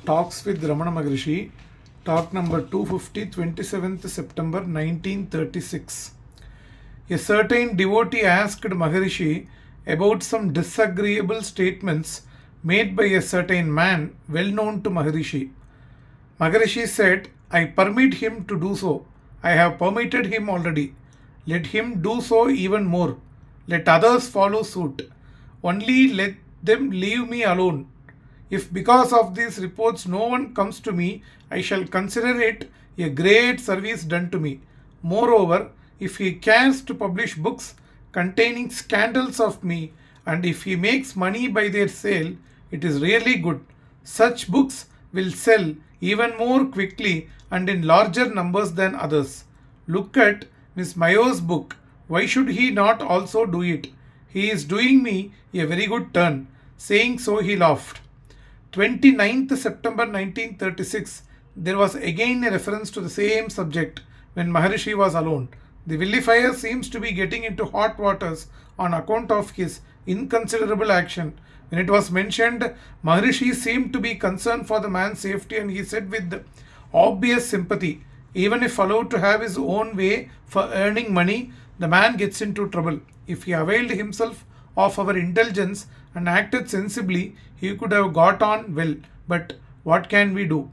Talks with Ramana Maharshi, talk number 250, 27th September 1936. A certain devotee asked Maharishi about some disagreeable statements made by a certain man well known to Maharishi. Maharishi said, I permit him to do so. I have permitted him already. Let him do so even more. Let others follow suit. Only let them leave me alone. If because of these reports no one comes to me, I shall consider it a great service done to me. Moreover, if he cares to publish books containing scandals of me, and if he makes money by their sale, it is really good. Such books will sell even more quickly and in larger numbers than others. Look at Miss Mayo's book. Why should he not also do it? He is doing me a very good turn. Saying so, he laughed. 29th September 1936, there was again a reference to the same subject when Maharishi was alone. The vilifier seems to be getting into hot waters on account of his inconsiderable action. When it was mentioned, Maharishi seemed to be concerned for the man's safety, and he said with obvious sympathy, even if allowed to have his own way for earning money, the man gets into trouble. If he availed himself of our indulgence and acted sensibly, he could have got on well. But what can we do?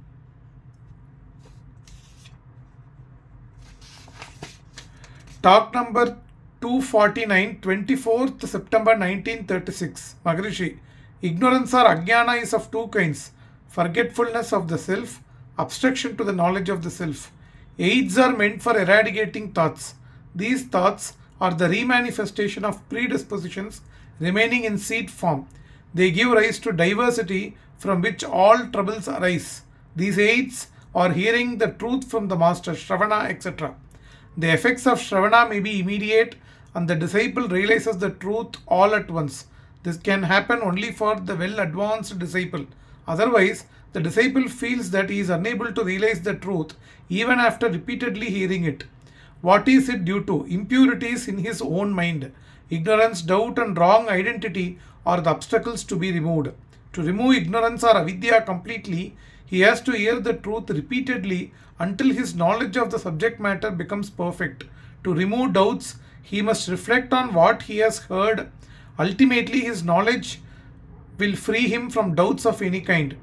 Talk number 249, 24th September 1936. Maharishi. Ignorance or ajnana is of two kinds: forgetfulness of the self, obstruction to the knowledge of the self. Aids are meant for eradicating thoughts. These thoughts are the remanifestation of predispositions remaining in seed form. They give rise to diversity from which all troubles arise. These aids are hearing the truth from the master, Shravana, etc. The effects of Shravana may be immediate, and the disciple realizes the truth all at once. This can happen only for the well advanced disciple. Otherwise, the disciple feels that he is unable to realize the truth even after repeatedly hearing it. What is it due to? Impurities in his own mind. Ignorance, doubt, and wrong identity are the obstacles to be removed. To remove ignorance or avidya completely, he has to hear the truth repeatedly until his knowledge of the subject matter becomes perfect. To remove doubts, he must reflect on what he has heard. Ultimately, his knowledge will free him from doubts of any kind.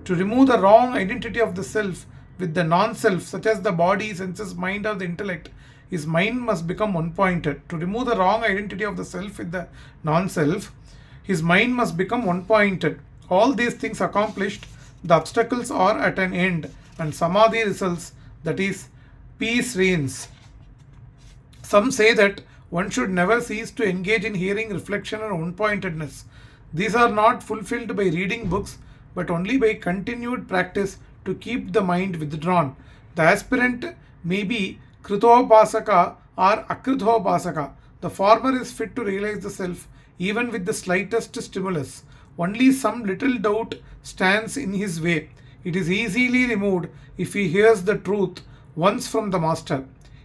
To remove the wrong identity of the self with the non-self, such as the body, senses, mind, or the intellect, his mind must become one-pointed. To remove the wrong identity of the self with the non-self, his mind must become one-pointed. All these things accomplished, the obstacles are at an end, and samadhi results, that is, peace reigns. Some say that one should never cease to engage in hearing, reflection, or one-pointedness. These are not fulfilled by reading books, but only by continued practice to keep the mind withdrawn. The aspirant may be Krutopasaka or Akrutopasaka. The former is fit to realize the self even with the slightest stimulus. Only some little doubt stands in his way. It is easily removed if he hears the truth once from the master.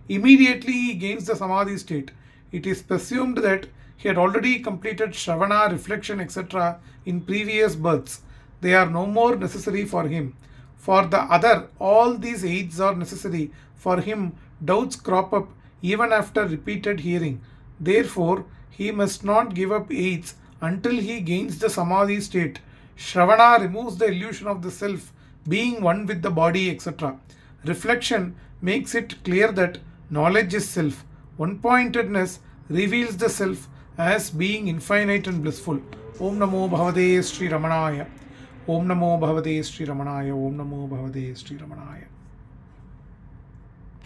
Immediately he gains the samadhi state. It is presumed that he had already completed Shravana, reflection, etc. in previous births. They are no more necessary for him. For the other, all these aids are necessary. For him, doubts crop up even after repeated hearing. Therefore, he must not give up aids until he gains the samadhi state. Shravana removes the illusion of the self being one with the body, etc. Reflection makes it clear that knowledge is self. One-pointedness reveals the self as being infinite and blissful. Om Namo Bhavade Sri Ramanaya. Om Namo Bhavade Sri Ramanaya. Om Namo Bhavade Sri Ramanaya.